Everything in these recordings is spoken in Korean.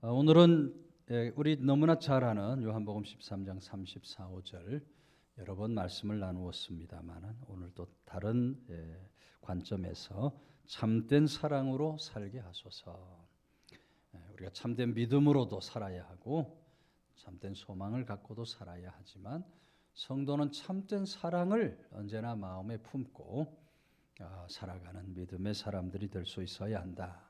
오늘은 우리 너무나 잘 아는 요한복음 13장 34, 5절 여러 번 말씀을 나누었습니다만 오늘 또 다른 관점에서 참된 사랑으로 살게 하소서. 우리가 참된 믿음으로도 살아야 하고 참된 소망을 갖고도 살아야 하지만 성도는 참된 사랑을 언제나 마음에 품고 살아가는 믿음의 사람들이 될 수 있어야 한다.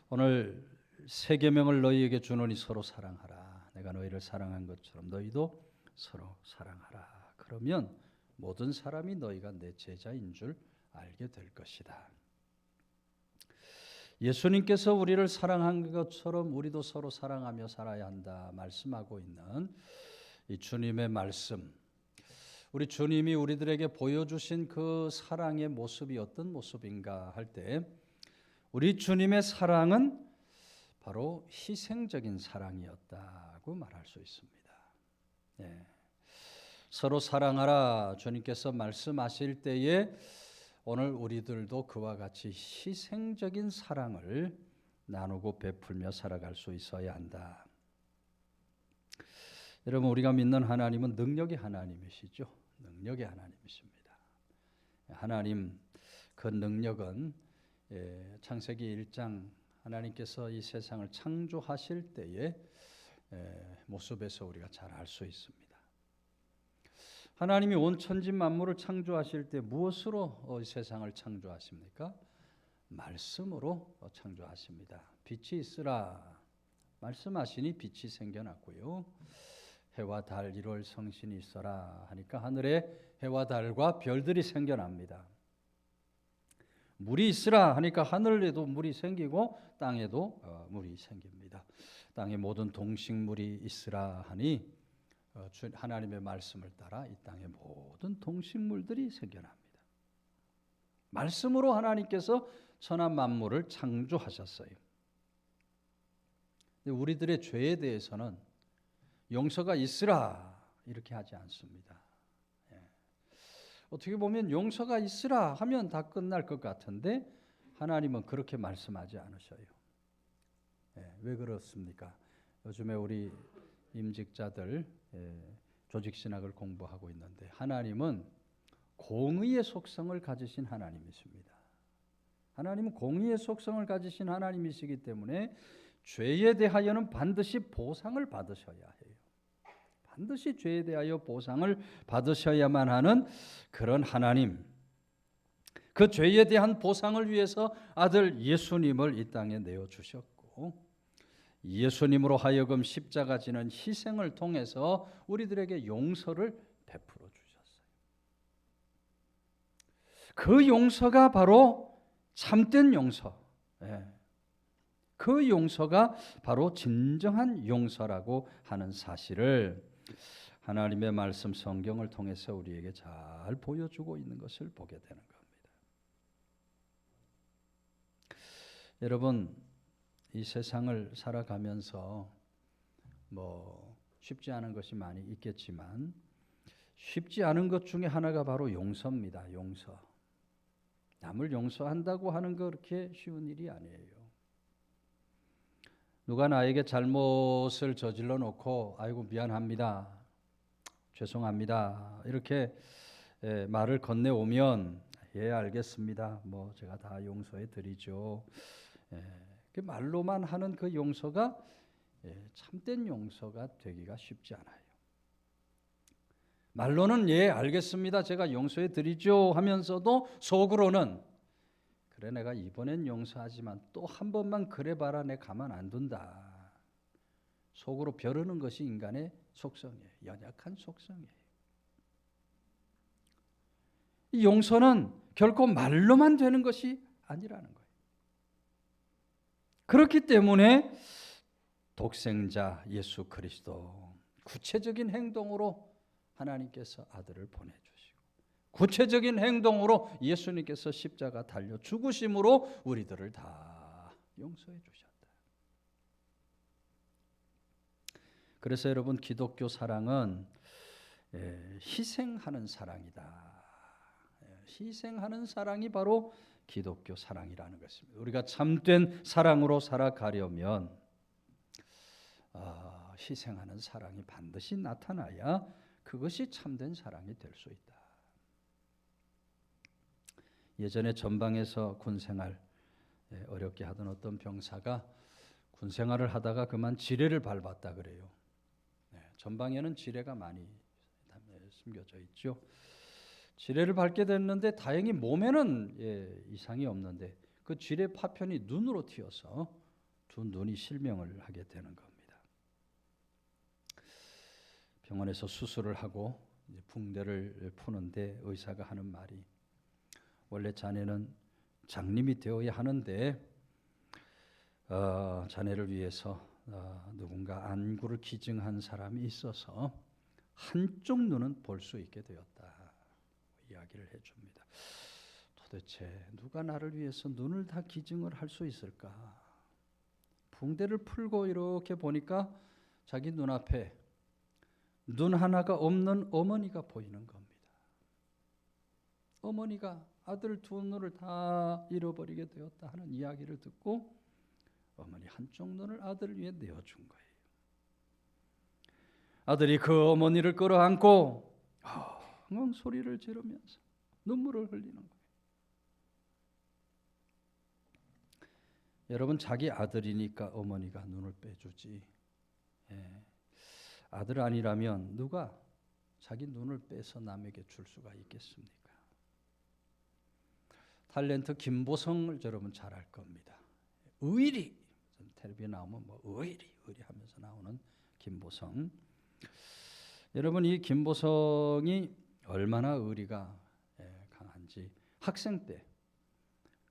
오늘 세 계명을 너희에게 주노니 서로 사랑하라. 내가 너희를 사랑한 것처럼 너희도 서로 사랑하라. 그러면 모든 사람이 너희가 내 제자인 줄 알게 될 것이다. 예수님께서 우리를 사랑한 것처럼 우리도 서로 사랑하며 살아야 한다 말씀하고 있는 이 주님의 말씀, 우리 주님이 우리들에게 보여주신 그 사랑의 모습이 어떤 모습인가 할 때 우리 주님의 사랑은 바로 희생적인 사랑이었다고 말할 수 있습니다. 서로 사랑하라 주님께서 말씀하실 때에 오늘 우리들도 그와 같이 희생적인 사랑을 나누고 베풀며 살아갈 수 있어야 한다. 여러분, 우리가 믿는 하나님은 능력의 하나님이시죠. 능력의 하나님이십니다. 하나님 그 능력은 창세기 1장 하나님께서 이 세상을 창조하실 때의 모습에서 우리가 잘 알 수 있습니다. 하나님이 온 천지 만물을 창조하실 때 무엇으로 세상을 창조하십니까? 말씀으로 창조하십니다. 빛이 있으라 말씀하시니 빛이 생겨났고요. 해와 달 1월 성신이 있어라 하니까 하늘에 해와 달과 별들이 생겨납니다. 물이 있으라 하니까 하늘에도 물이 생기고 땅에도 물이 생깁니다. 땅에 모든 동식물이 있으라 하니 하나님의 말씀을 따라 이 땅의 모든 동식물들이 생겨납니다. 말씀으로 하나님께서 천하 만물을 창조하셨어요. 우리들의 죄에 대해서는 용서가 있으라 이렇게 하지 않습니다. 어떻게 보면 용서가 있으라 하면 다 끝날 것 같은데 하나님은 그렇게 말씀하지 않으셔요. 왜 그렇습니까? 요즘에 우리 임직자들 조직신학을 공부하고 있는데 하나님은 공의의 속성을 가지신 하나님이십니다. 하나님은 공의의 속성을 가지신 하나님이시기 때문에 죄에 대하여는 반드시 보상을 받으셔야 해요. 반드시 죄에 대하여 보상을 받으셔야만 하는 그런 하나님, 그 죄에 대한 보상을 위해서 아들 예수님을 이 땅에 내어주셨고 예수님으로 하여금 십자가 지는 희생을 통해서 우리들에게 용서를 베풀어 주셨어요. 그 용서가 바로 참된 용서, 그 용서가 바로 진정한 용서라고 하는 사실을 하나님의 말씀 성경을 통해서 우리에게 잘 보여주고 있는 것을 보게 되는 겁니다. 여러분, 이 세상을 살아가면서 쉽지 않은 것이 많이 있겠지만 쉽지 않은 것 중에 하나가 바로 용서입니다. 용서. 남을 용서한다고 하는 거 그렇게 쉬운 일이 아니에요. 누가 나에게 잘못을 저질러 놓고 아이고 미안합니다. 죄송합니다. 이렇게 말을 건네오면 예 알겠습니다. 제가 다 용서해 드리죠. 그 말로만 하는 그 용서가 참된 용서가 되기가 쉽지 않아요. 말로는 예 알겠습니다. 제가 용서해 드리죠 하면서도 속으로는 그래 내가 이번엔 용서하지만 또 한 번만 그래봐라 내 가만 안 둔다. 속으로 벼르는 것이 인간의 속성이에요. 연약한 속성이에요. 이 용서는 결코 말로만 되는 것이 아니라는 거예요. 그렇기 때문에 독생자 예수 그리스도 구체적인 행동으로 하나님께서 아들을 보내주시고 구체적인 행동으로 예수님께서 십자가 달려 죽으심으로 우리들을 다 용서해 주셨다. 그래서 여러분 기독교 사랑은 희생하는 사랑이다. 희생하는 사랑이 바로 기독교 사랑이라는 것입니다. 우리가 참된 사랑으로 살아가려면 희생하는 사랑이 반드시 나타나야 그것이 참된 사랑이 될 수 있다. 예전에 전방에서 군생활 어렵게 하던 어떤 병사가 군생활을 하다가 그만 지뢰를 밟았다 그래요. 전방에는 지뢰가 많이 숨겨져 있죠. 지뢰를 밟게 됐는데 다행히 몸에는 이상이 없는데 그 지뢰 파편이 눈으로 튀어서 두 눈이 실명을 하게 되는 겁니다. 병원에서 수술을 하고 이제 붕대를 푸는데 의사가 하는 말이, 원래 자네는 장님이 되어야 하는데 자네를 위해서 누군가 안구를 기증한 사람이 있어서 한쪽 눈은 볼 수 있게 되었다. 이야기를 해줍니다. 도대체 누가 나를 위해서 눈을 다 기증을 할 수 있을까? 붕대를 풀고 이렇게 보니까 자기 눈앞에 눈 하나가 없는 어머니가 보이는 겁니다. 어머니가 아들 두 눈을 다 잃어버리게 되었다 하는 이야기를 듣고 어머니 한쪽 눈을 아들을 위해 내어준 거예요. 아들이 그 어머니를 끌어안고 엉엉 소리를 지르면서 눈물을 흘리는 거예요. 여러분, 자기 아들이니까 어머니가 눈을 빼주지, 아들 아니라면 누가 자기 눈을 빼서 남에게 줄 수가 있겠습니까? 탤런트 김보성을 여러분 잘 알 겁니다. 의리, 텔레비에 나오면 뭐 의리 하면서 나오는 김보성. 여러분, 이 김보성이 얼마나 의리가 강한지 학생 때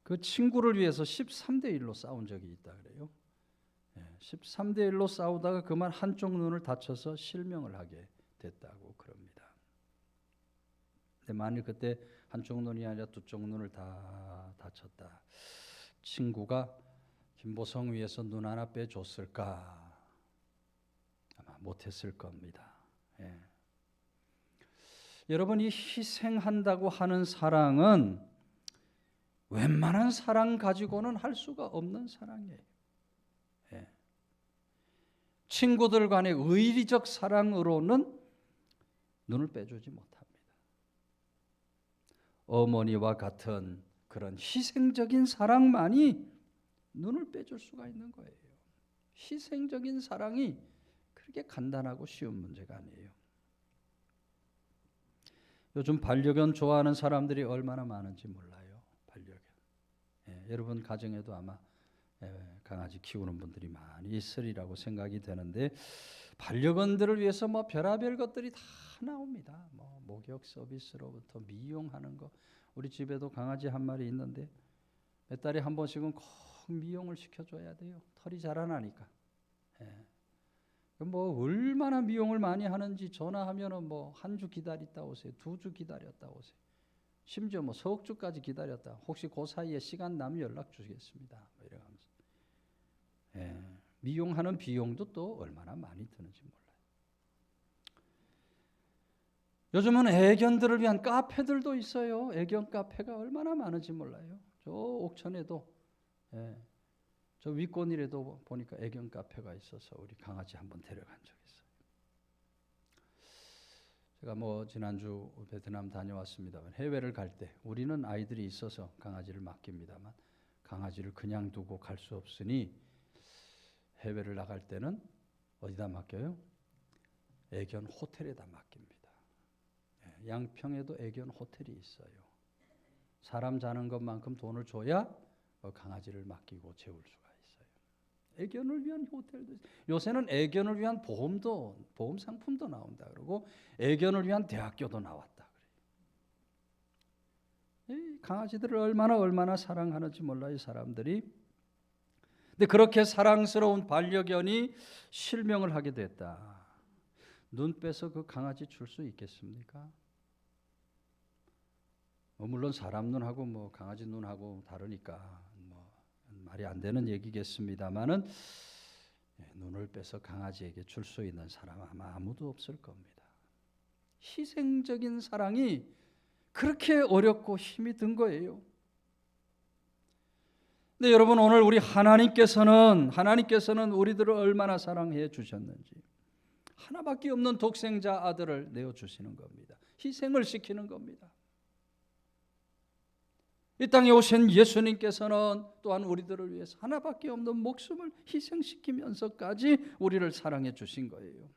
그 친구를 위해서 13대 1로 싸운 적이 있다 그래요. 13대 1로 싸우다가 그만 한쪽 눈을 다쳐서 실명을 하게 됐다고 그럽니다. 근데 만일 그때 한쪽 눈이 아니라 두 쪽 눈을 다 다쳤다, 친구가 김보성 위해서 눈 하나 빼줬을까? 아마 못했을 겁니다. 여러분, 이 희생한다고 하는 사랑은 웬만한 사랑 가지고는 할 수가 없는 사랑이에요. 친구들 간의 의리적 사랑으로는 눈을 빼주지 못합니다. 어머니와 같은 그런 희생적인 사랑만이 눈을 빼줄 수가 있는 거예요. 희생적인 사랑이 그렇게 간단하고 쉬운 문제가 아니에요. 요즘 반려견 좋아하는 사람들이 얼마나 많은지 몰라요. 반려견. 여러분 가정에도 아마 강아지 키우는 분들이 많이 있으리라고 생각이 되는데, 반려견들을 위해서 뭐 별의별 것들이 다 나옵니다. 뭐 목욕 서비스로부터 미용하는 거. 우리 집에도 강아지 한 마리 있는데 몇 달에 한 번씩은 꼭 미용을 시켜줘야 돼요. 털이 자라나니까. 뭐 얼마나 미용을 많이 하는지 전화하면은 뭐 한 주 기다렸다 오세요, 두 주 기다렸다 오세요, 심지어 뭐 석 주까지 기다렸다. 혹시 그 사이에 시간 나면 연락 주시겠습니다. 뭐 이러면서. 미용하는 비용도 또 얼마나 많이 드는지 몰라요. 요즘은 애견들을 위한 카페들도 있어요. 애견 카페가 얼마나 많은지 몰라요. 저 옥천에도, 저 윗곤이라도 보니까 애견 카페가 있어서 우리 강아지 한번 데려간 적이 있어요. 제가 뭐 지난주 베트남 다녀왔습니다만, 해외를 갈 때 우리는 아이들이 있어서 강아지를 맡깁니다만 강아지를 그냥 두고 갈 수 없으니 해외를 나갈 때는 어디다 맡겨요? 애견 호텔에다 맡깁니다. 양평에도 애견 호텔이 있어요. 사람 자는 것만큼 돈을 줘야 강아지를 맡기고 재울 수가 있어요. 애견을 위한 호텔도 있어요. 요새는 애견을 위한 보험 상품도 나온다 그러고 애견을 위한 대학교도 나왔다 그래요. 이 강아지들을 얼마나 사랑하는지 몰라요, 사람들이. 근데 그렇게 사랑스러운 반려견이 실명을 하게 됐다. 눈 빼서 그 강아지 줄 수 있겠습니까? 물론 사람 눈하고 뭐 강아지 눈하고 다르니까 뭐 말이 안 되는 얘기겠습니다만은, 눈을 빼서 강아지에게 줄 수 있는 사람 아마 아무도 없을 겁니다. 희생적인 사랑이 그렇게 어렵고 힘이 든 거예요. 근데 여러분, 오늘 우리 하나님께서는 우리들을 얼마나 사랑해 주셨는지, 하나밖에 없는 독생자 아들을 내어 주시는 겁니다. 희생을 시키는 겁니다. 이 땅에 오신 예수님께서는 또한 우리들을 위해서 하나밖에 없는 목숨을 희생시키면서까지 우리를 사랑해 주신 거예요.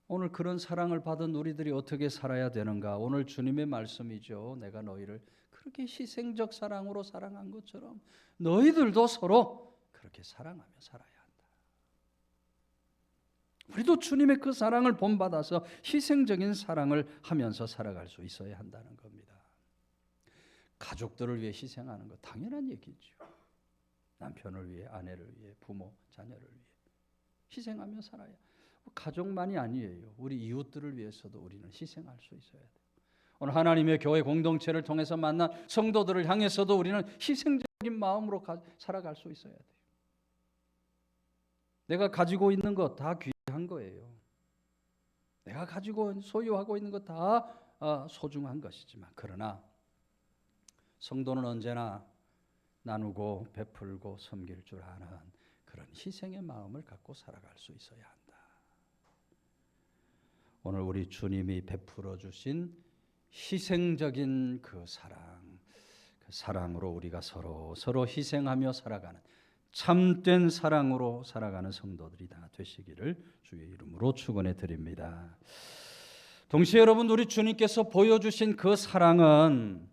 오늘 그런 사랑을 받은 우리들이 어떻게 살아야 되는가? 오늘 주님의 말씀이죠. 내가 너희를 그렇게 희생적 사랑으로 사랑한 것처럼 너희들도 서로 그렇게 사랑하며 살아야 한다. 우리도 주님의 그 사랑을 본받아서 희생적인 사랑을 하면서 살아갈 수 있어야 한다는 겁니다. 가족들을 위해 희생하는 것 당연한 얘기죠. 남편을 위해, 아내를 위해, 부모, 자녀를 위해 희생하며 살아야. 가족만이 아니에요. 우리 이웃들을 위해서도 우리는 희생할 수 있어야 돼요. 오늘 하나님의 교회 공동체를 통해서 만난 성도들을 향해서도 우리는 희생적인 마음으로 살아갈 수 있어야 돼요. 내가 가지고 있는 것 다 귀한 거예요. 내가 가지고 소유하고 있는 것 다 소중한 것이지만, 그러나 성도는 언제나 나누고 베풀고 섬길 줄 아는 그런 희생의 마음을 갖고 살아갈 수 있어야 한다. 오늘 우리 주님이 베풀어 주신 희생적인 그 사랑으로 우리가 서로 희생하며 살아가는 참된 사랑으로 살아가는 성도들이 다 되시기를 주의 이름으로 축원해 드립니다. 동시에 여러분, 우리 주님께서 보여주신 그 사랑은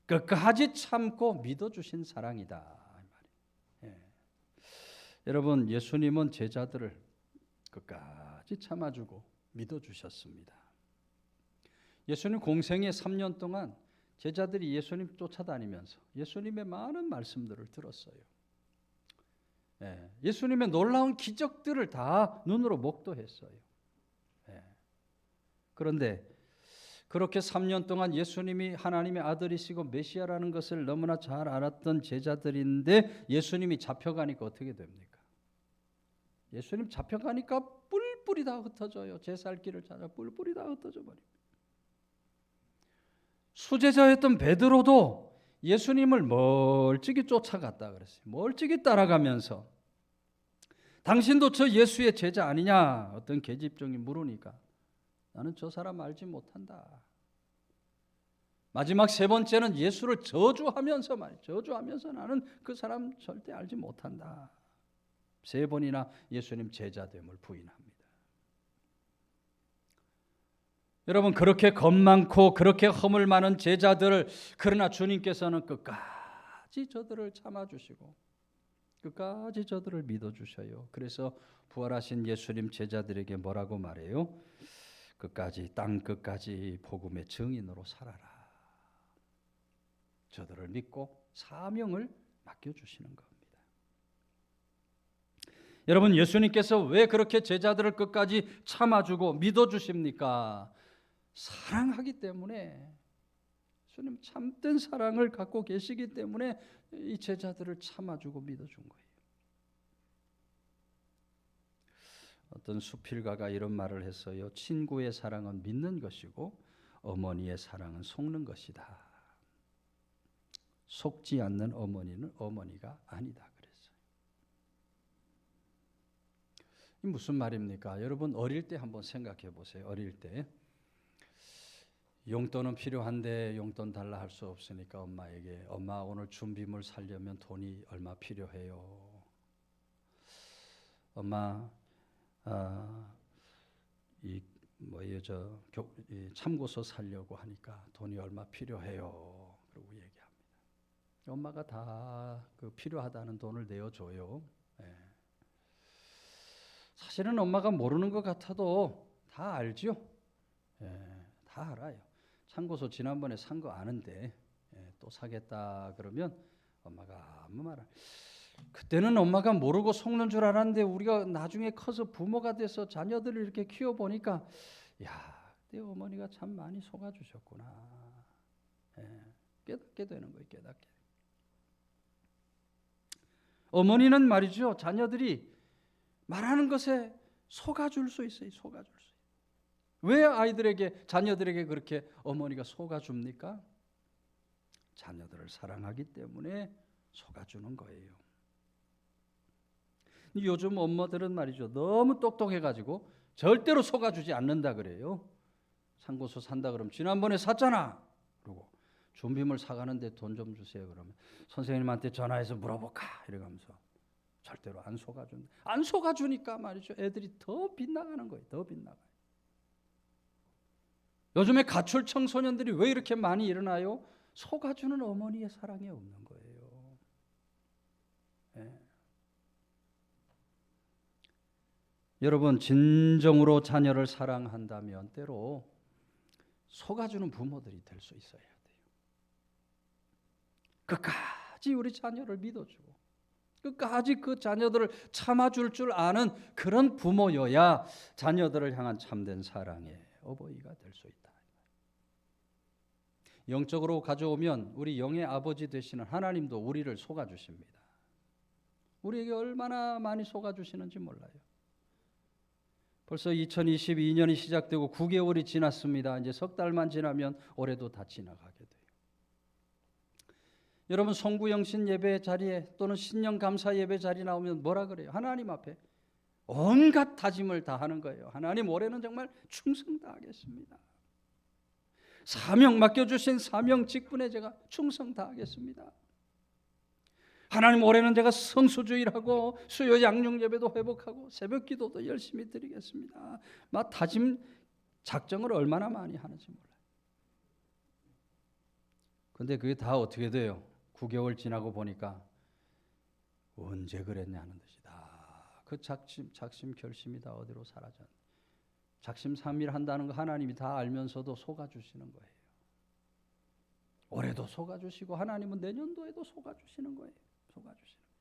끝까지 참고 믿어주신 사랑이다. 여러분, 예수님은 제자들을 끝까지 참아주고 믿어주셨습니다. 예수님 공생애 3년 동안 제자들이 예수님 쫓아다니면서 예수님의 많은 말씀들을 들었어요. 예수님의 놀라운 기적들을 다 눈으로 목도했어요. 그런데 그렇게 3년 동안 예수님이 하나님의 아들이시고 메시아라는 것을 너무나 잘 알았던 제자들인데 예수님이 잡혀가니까 어떻게 됩니까? 예수님 잡혀가니까 뿔뿔이 다 흩어져요. 제 살 길을 찾아 뿔뿔이 다 흩어져 버립니다. 수제자였던 베드로도 예수님을 멀찍이 쫓아갔다 그랬어요. 멀찍이 따라가면서 당신도 저 예수의 제자 아니냐? 어떤 계집종이 물으니까 나는 저 사람 알지 못한다. 마지막 세 번째는 예수를 저주하면서 나는 그 사람 절대 알지 못한다. 3번이나 예수님 제자됨을 부인합니다. 여러분, 그렇게 겁 많고 그렇게 허물 많은 제자들을, 그러나 주님께서는 끝까지 저들을 참아주시고 끝까지 저들을 믿어주셔요. 그래서 부활하신 예수님 제자들에게 뭐라고 말해요? 끝까지, 땅 끝까지 복음의 증인으로 살아라. 저들을 믿고 사명을 맡겨주시는 겁니다. 여러분, 예수님께서 왜 그렇게 제자들을 끝까지 참아주고 믿어주십니까? 사랑하기 때문에, 주님 참된 사랑을 갖고 계시기 때문에 이 제자들을 참아주고 믿어준 거예요. 어떤 수필가가 이런 말을 했어요. 친구의 사랑은 믿는 것이고 어머니의 사랑은 속는 것이다. 속지 않는 어머니는 어머니가 아니다 그랬어요. 이 무슨 말입니까? 여러분, 어릴 때 한번 생각해 보세요. 어릴 때 용돈은 필요한데 용돈 달라 할 수 없으니까 엄마에게, 엄마 오늘 준비물 사려면 돈이 얼마 필요해요. 엄마 참고서 사려고 하니까 돈이 얼마 필요해요. 그러고 얘기합니다. 엄마가 다 그 필요하다는 돈을 내어줘요. 사실은 엄마가 모르는 것 같아도 다 알죠. 다 알아요. 참고서 지난번에 산 거 아는데 또 사겠다 그러면 엄마가 아무 말 안 해요. 그때는 엄마가 모르고 속는 줄 알았는데 우리가 나중에 커서 부모가 돼서 자녀들을 이렇게 키워보니까, 야, 내 어머니가 참 많이 속아주셨구나. 깨닫게 되는 거예요. 깨닫게. 어머니는 말이죠, 자녀들이 말하는 것에 속아줄 수 있어요. 속아줄 수 있어요. 왜 자녀들에게 그렇게 어머니가 속아줍니까? 자녀들을 사랑하기 때문에 속아주는 거예요. 요즘 엄마들은 말이죠, 너무 똑똑해가지고 절대로 속아주지 않는다 그래요. 상고수 산다 그러면 지난번에 샀잖아. 그러고 준비물 사가는데 돈 좀 주세요. 그러면 선생님한테 전화해서 물어볼까 이러면서 절대로 안 속아준다. 안 속아주니까 말이죠, 애들이 더 빗나가는 거예요. 더 빗나가요. 요즘에 가출 청소년들이 왜 이렇게 많이 일어나요? 속아주는 어머니의 사랑이 없는 거예요. 예. 여러분, 진정으로 자녀를 사랑한다면 때로 속아주는 부모들이 될 수 있어야 돼요. 끝까지 우리 자녀를 믿어주고 끝까지 그 자녀들을 참아줄 줄 아는 그런 부모여야 자녀들을 향한 참된 사랑의 어버이가 될 수 있다. 영적으로 가져오면 우리 영의 아버지 되시는 하나님도 우리를 속아주십니다. 우리에게 얼마나 많이 속아주시는지 몰라요. 벌써 2022년이 시작되고 9개월이 지났습니다. 이제 석 달만 지나면 올해도 다 지나가게 돼요. 여러분, 송구영신 예배 자리에 또는 신령 감사 예배 자리 나오면 뭐라 그래요? 하나님 앞에 온갖 다짐을 다 하는 거예요. 하나님, 올해는 정말 충성 다하겠습니다. 사명 맡겨주신 사명 직분에 제가 충성 다하겠습니다. 하나님, 올해는 제가 성수주일하고 수요 양육 예배도 회복하고 새벽 기도도 열심히 드리겠습니다. 막 다짐 작정을 얼마나 많이 하는지 몰라요. 근데 그게 다 어떻게 돼요? 9개월 지나고 보니까 언제 그랬냐는 듯이 그 작심 결심이 다 어디로 사라졌네. 작심삼일 한다는 거 하나님이 다 알면서도 속아주시는 거예요. 올해도 속아주시고 하나님은 내년도에도 속아주시는 거예요. 속아주시는 거예요.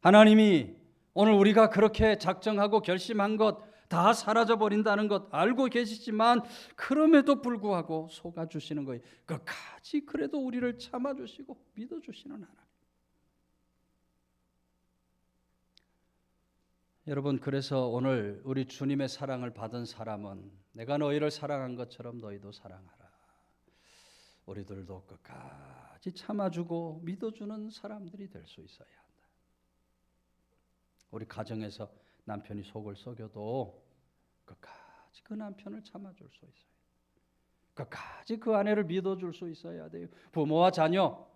하나님이 오늘 우리가 그렇게 작정하고 결심한 것 다 사라져버린다는 것 알고 계시지만 그럼에도 불구하고 속아주시는 거예요. 끝까지 그래도 우리를 참아주시고 믿어주시는 하나님. 여러분, 그래서 오늘 우리 주님의 사랑을 받은 사람은 내가 너희를 사랑한 것처럼 너희도 사랑하라. 우리들도 끝까지 참아주고 믿어주는 사람들이 될 수 있어야 한다. 우리 가정에서 남편이 속을 썩여도 끝까지 그 남편을 참아줄 수 있어요. 끝까지 그 아내를 믿어줄 수 있어야 돼요. 부모와 자녀,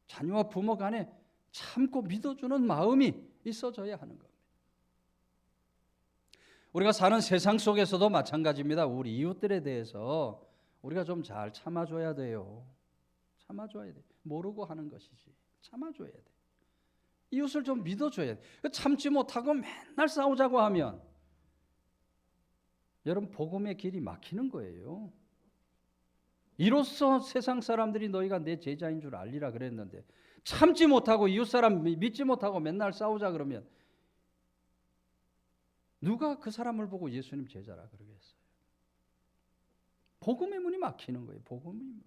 자녀와 부모 간에 참고 믿어주는 마음이 있어져야 하는 겁니다. 우리가 사는 세상 속에서도 마찬가지입니다. 우리 이웃들에 대해서 우리가 좀 잘 참아줘야 돼요. 참아줘야 돼. 모르고 하는 것이지. 참아줘야 돼. 이웃을 좀 믿어줘야 돼. 참지 못하고 맨날 싸우자고 하면 여러분, 복음의 길이 막히는 거예요. 이로써 세상 사람들이 너희가 내 제자인 줄 알리라 그랬는데 참지 못하고 이웃 사람 믿지 못하고 맨날 싸우자 그러면 누가 그 사람을 보고 예수님 제자라 그러겠어요? 복음의 문이 막히는 거예요. 복음의 문.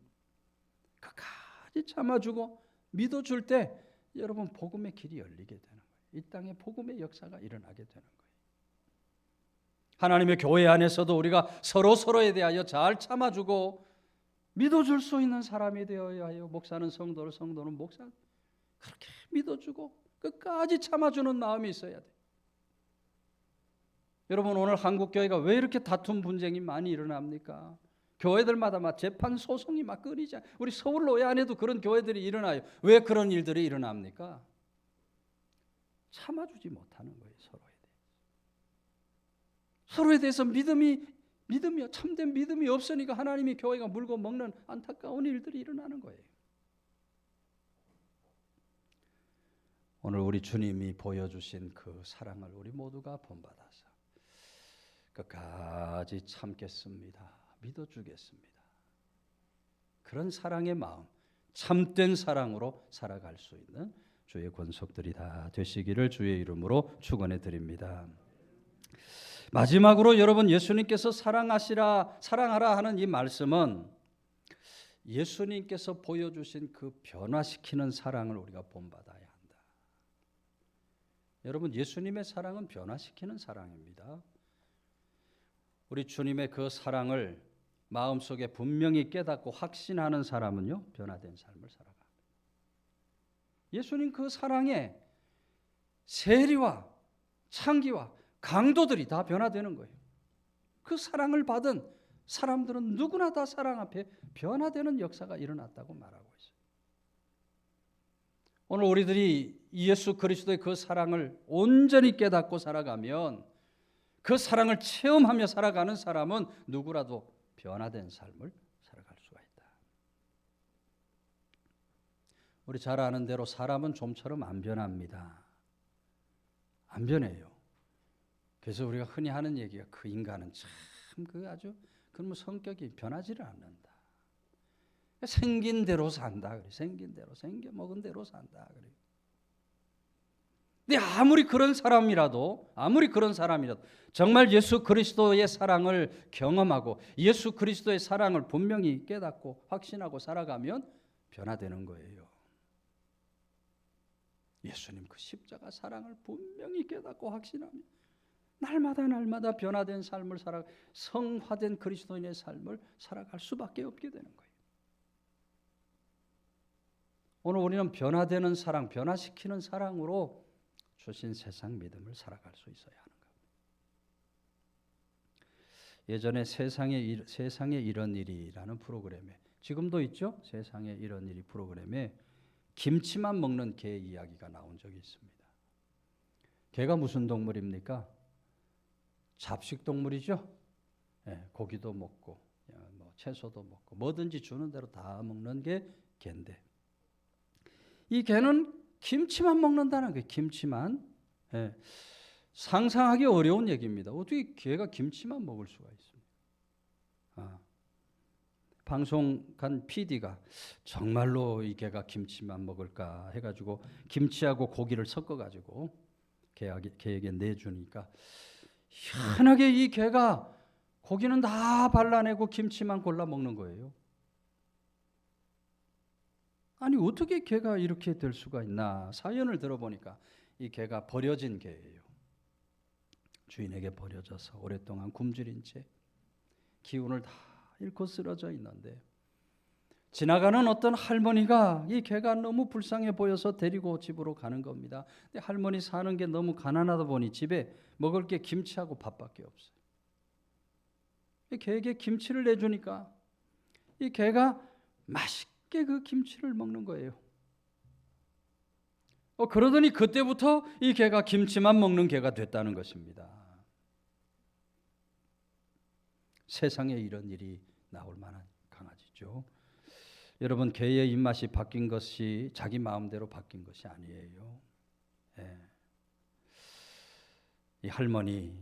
끝까지 참아주고 믿어줄 때 여러분, 복음의 길이 열리게 되는 거예요. 이 땅에 복음의 역사가 일어나게 되는 거예요. 하나님의 교회 안에서도 우리가 서로에 대하여 잘 참아주고 믿어줄 수 있는 사람이 되어야 해요. 목사는 성도를, 성도는 목사, 그렇게 믿어주고 끝까지 참아주는 마음이 있어야 돼요. 여러분, 오늘 한국교회가 왜 이렇게 다툼 분쟁이 많이 일어납니까? 교회들마다 막 재판 소송이 막 끊이지. 우리 서울로회 안에도 그런 교회들이 일어나요. 왜 그런 일들이 일어납니까? 참아주지 못하는 거예요. 서로에 대해서 믿음이 참된 믿음이 없으니까 하나님이 교회가 물고 먹는 안타까운 일들이 일어나는 거예요. 오늘 우리 주님이 보여주신 그 사랑을 우리 모두가 본받아서 끝까지 참겠습니다. 믿어주겠습니다. 그런 사랑의 마음, 참된 사랑으로 살아갈 수 있는 주의 권속들이 다 되시기를 주의 이름으로 축원해 드립니다. 마지막으로 여러분, 예수님께서 사랑하라 하는 이 말씀은 예수님께서 보여주신 그 변화시키는 사랑을 우리가 본받아야 한다. 여러분, 예수님의 사랑은 변화시키는 사랑입니다. 우리 주님의 그 사랑을 마음속에 분명히 깨닫고 확신하는 사람은요, 변화된 삶을 살아갑니다. 예수님 그 사랑에 세리와 창기와 강도들이 다 변화되는 거예요. 그 사랑을 받은 사람들은 누구나 다 사랑 앞에 변화되는 역사가 일어났다고 말하고 있어요. 오늘 우리들이 예수 그리스도의 그 사랑을 온전히 깨닫고 살아가면, 그 사랑을 체험하며 살아가는 사람은 누구라도 변화된 삶을 살아갈 수가 있다. 우리 잘 아는 대로 사람은 좀처럼 안 변합니다. 안 변해요. 그래서 우리가 흔히 하는 얘기가, 그 인간은 참 아주 그러면 성격이 변하지를 않는다. 생긴 대로 산다. 그래. 생긴 대로, 생겨 먹은 대로 산다. 그래. 근데 아무리 그런 사람이라도 정말 예수 그리스도의 사랑을 경험하고 예수 그리스도의 사랑을 분명히 깨닫고 확신하고 살아가면 변화되는 거예요. 예수님 그 십자가 사랑을 분명히 깨닫고 확신하면 날마다 변화된 삶을 성화된 그리스도인의 삶을 살아갈 수밖에 없게 되는 거예요. 오늘 우리는 변화되는 사랑, 변화시키는 사랑으로 주신 세상 믿음을 살아갈 수 있어야 하는 겁니다. 예전에 세상에 이런 일이라는 프로그램에, 지금도 있죠? 세상에 이런 일이 프로그램에 김치만 먹는 개 이야기가 나온 적이 있습니다. 개가 무슨 동물입니까? 잡식 동물이죠. 고기도 먹고 채소도 먹고 뭐든지 주는 대로 다 먹는 게 개인데, 이 개는 김치만 먹는다는 거예요. 김치만. 상상하기 어려운 얘기입니다. 어떻게 개가 김치만 먹을 수가 있습니까? 방송 간 PD가 정말로 이 개가 김치만 먹을까 해가지고 김치하고 고기를 섞어가지고 개에게 내주니까 희한하게 이 개가 고기는 다 발라내고 김치만 골라 먹는 거예요. 아니 어떻게 개가 이렇게 될 수가 있나. 사연을 들어보니까 이 개가 버려진 개예요. 주인에게 버려져서 오랫동안 굶주린 채 기운을 다 잃고 쓰러져 있는데, 지나가는 어떤 할머니가 이 개가 너무 불쌍해 보여서 데리고 집으로 가는 겁니다. 근데 할머니 사는 게 너무 가난하다 보니 집에 먹을 게 김치하고 밥밖에 없어요. 이 개에게 김치를 내주니까 이 개가 맛있게 그 김치를 먹는 거예요. 그러더니 그때부터 이 개가 김치만 먹는 개가 됐다는 것입니다. 세상에 이런 일이 나올 만한 강아지죠. 여러분, 개의 입맛이 바뀐 것이 자기 마음대로 바뀐 것이 아니에요. 이 할머니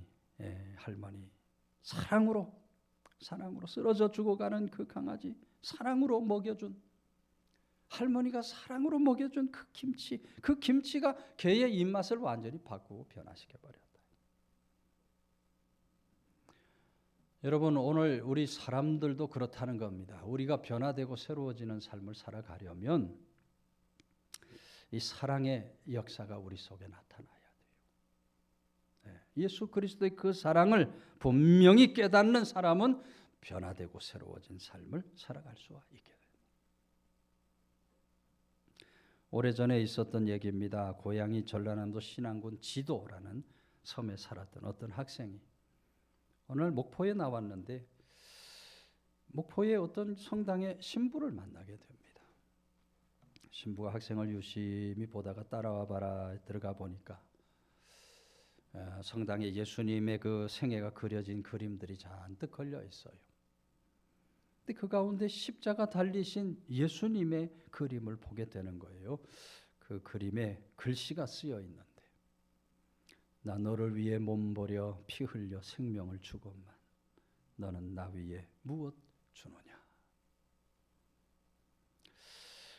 사랑으로 쓰러져 죽어가는 그 강아지 사랑으로 먹여준, 할머니가 사랑으로 먹여준 그 김치가 개의 입맛을 완전히 바꾸고 변화시켜버렸다. 여러분, 오늘 우리 사람들도 그렇다는 겁니다. 우리가 변화되고 새로워지는 삶을 살아가려면 이 사랑의 역사가 우리 속에 나타나야 돼요. 예수 그리스도의 그 사랑을 분명히 깨닫는 사람은 변화되고 새로워진 삶을 살아갈 수가 있게 돼요. 오래전에 있었던 얘기입니다. 고향이 전라남도 신안군 지도라는 섬에 살았던 어떤 학생이 오늘 목포에 나왔는데, 목포의 어떤 성당의 신부를 만나게 됩니다. 신부가 학생을 유심히 보다가 따라와 봐라 들어가 보니까 성당에 예수님의 그 생애가 그려진 그림들이 잔뜩 걸려 있어요. 근데 그 가운데 십자가 달리신 예수님의 그림을 보게 되는 거예요. 그 그림에 글씨가 쓰여 있는데, 나 너를 위해 몸버려 피 흘려 생명을 주고만 너는 나 위에 무엇 주느냐.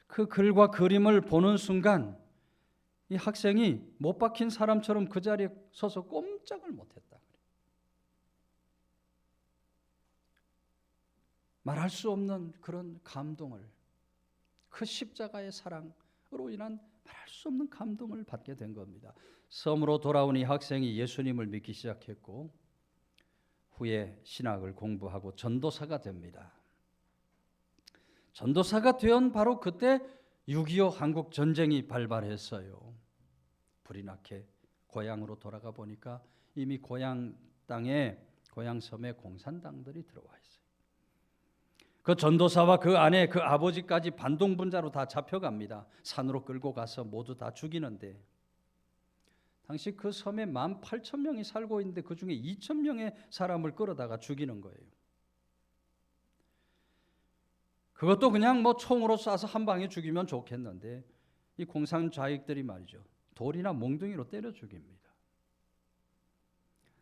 그 글과 그림을 보는 순간 이 학생이 못 박힌 사람처럼 그 자리에 서서 꼼짝을 못했다. 말할 수 없는 그런 감동을, 그 십자가의 사랑으로 인한 말할 수 없는 감동을 받게 된 겁니다. 섬으로 돌아온 이 학생이 예수님을 믿기 시작했고, 후에 신학을 공부하고 전도사가 됩니다. 전도사가 된 바로 그때 6.25 한국 전쟁이 발발했어요. 불이 나게 고향으로 돌아가 보니까 이미 고향 땅에, 고향 섬에 공산당들이 들어와 있어요. 그 전도사와 그 아내, 그 아버지까지 반동분자로 다 잡혀갑니다. 산으로 끌고 가서 모두 다 죽이는데, 당시 그 섬에 18,000명이 살고 있는데 그 중에 2,000명의 사람을 끌어다가 죽이는 거예요. 그것도 그냥 뭐 총으로 쏴서 한 방에 죽이면 좋겠는데 이 공산 좌익들이 말이죠, 돌이나 몽둥이로 때려 죽입니다.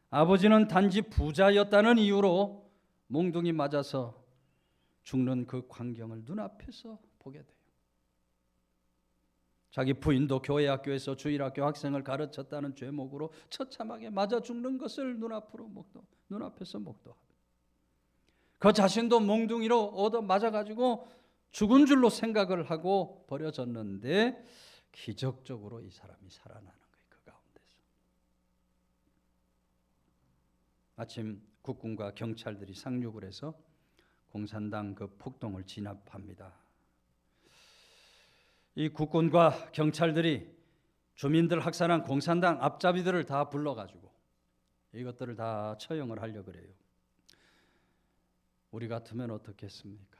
아버지는 단지 부자였다는 이유로 몽둥이 맞아서 죽는 그 광경을 눈앞에서 보게 돼요. 자기 부인도 교회 학교에서 주일학교 학생을 가르쳤다는 죄목으로 처참하게 맞아 죽는 것을 눈앞에서 목도합니다. 그 자신도 몽둥이로 얻어 맞아가지고 죽은 줄로 생각을 하고 버려졌는데 기적적으로 이 사람이 살아나는 거예요. 그 가운데서. 마침 국군과 경찰들이 상륙을 해서 공산당 그 폭동을 진압합니다. 이 국군과 경찰들이 주민들 학살한 공산당 앞잡이들을 다 불러가지고 이것들을 다 처형을 하려고 그래요. 우리 같으면 어떻겠습니까?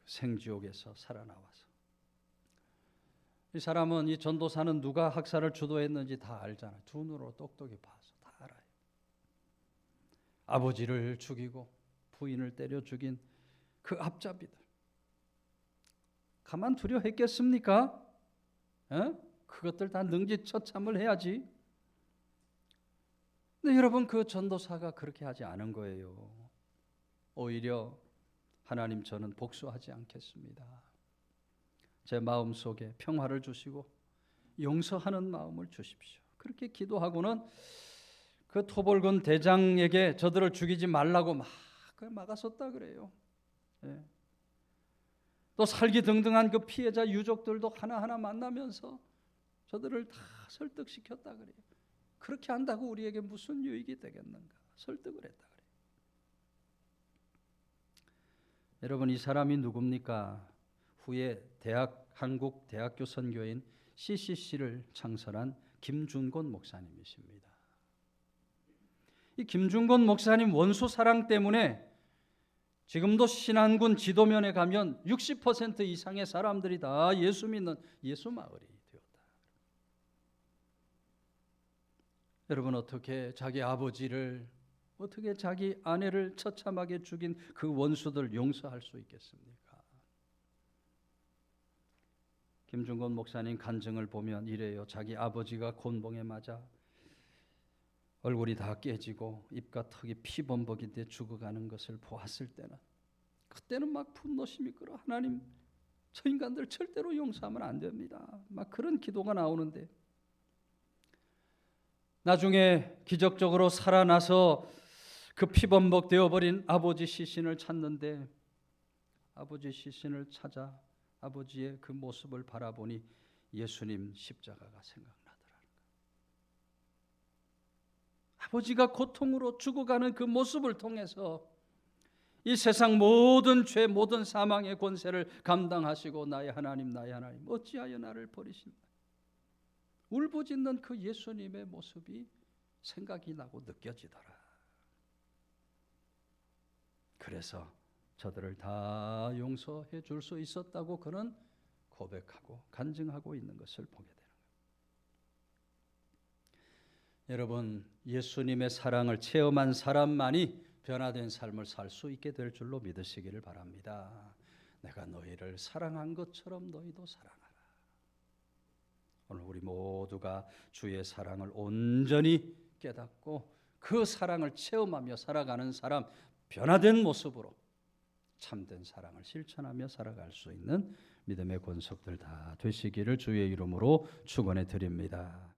생지옥에서 살아나와서. 이 사람은, 이 전도사는 누가 학살을 주도했는지 다 알잖아요. 두 눈으로 똑똑히 봐서 다 알아요. 아버지를 죽이고 부인을 때려 죽인 그 앞잡이들. 가만 두려 했겠습니까? 그것들 다 능지처참을 해야지. 근데 여러분, 그 전도사가 그렇게 하지 않은 거예요. 오히려 하나님, 저는 복수하지 않겠습니다. 제 마음속에 평화를 주시고 용서하는 마음을 주십시오. 그렇게 기도하고는 그 토벌군 대장에게 저들을 죽이지 말라고 막아섰다 그래요. 예. 또 살기등등한 그 피해자 유족들도 하나하나 만나면서 저들을 다 설득시켰다 그래요. 그렇게 한다고 우리에게 무슨 유익이 되겠는가? 설득을 했다 그래요. 여러분, 이 사람이 누굽니까? 후에 한국 대학교 선교인 CCC를 창설한 김준곤 목사님이십니다. 이 김준곤 목사님 원수 사랑 때문에 지금도 신안군 지도면에 가면 60% 이상의 사람들이 다 예수 믿는 예수 마을이 되었다. 여러분, 어떻게 자기 아버지를, 어떻게 자기 아내를 처참하게 죽인 그 원수들 용서할 수 있겠습니까? 김준곤 목사님 간증을 보면 이래요. 자기 아버지가 곤봉에 맞아 얼굴이 다 깨지고 입과 턱이 피범벅인데 죽어가는 것을 보았을 때는, 그때는 막 분노심이 끌어, 하나님, 저 인간들 절대로 용서하면 안 됩니다. 막 그런 기도가 나오는데, 나중에 기적적으로 살아나서 그 피범벅 되어버린 아버지 시신을 찾는데, 아버지 시신을 찾아 아버지의 그 모습을 바라보니 예수님 십자가가 생각나더라는 거예요. 아버지가 고통으로 죽어가는 그 모습을 통해서 이 세상 모든 죄, 모든 사망의 권세를 감당하시고 나의 하나님, 나의 하나님, 어찌하여 나를 버리신다, 울부짖는 그 예수님의 모습이 생각이 나고 느껴지더라. 그래서 저들을 다 용서해 줄 수 있었다고 그는 고백하고 간증하고 있는 것을 보게 되는 거예요. 여러분, 예수님의 사랑을 체험한 사람만이 변화된 삶을 살 수 있게 될 줄로 믿으시기를 바랍니다. 내가 너희를 사랑한 것처럼 너희도 사랑하라. 오늘 우리 모두가 주의 사랑을 온전히 깨닫고 그 사랑을 체험하며 살아가는 사람, 변화된 모습으로 참된 사랑을 실천하며 살아갈 수 있는 믿음의 권속들 다 되시기를 주의 이름으로 축원해 드립니다.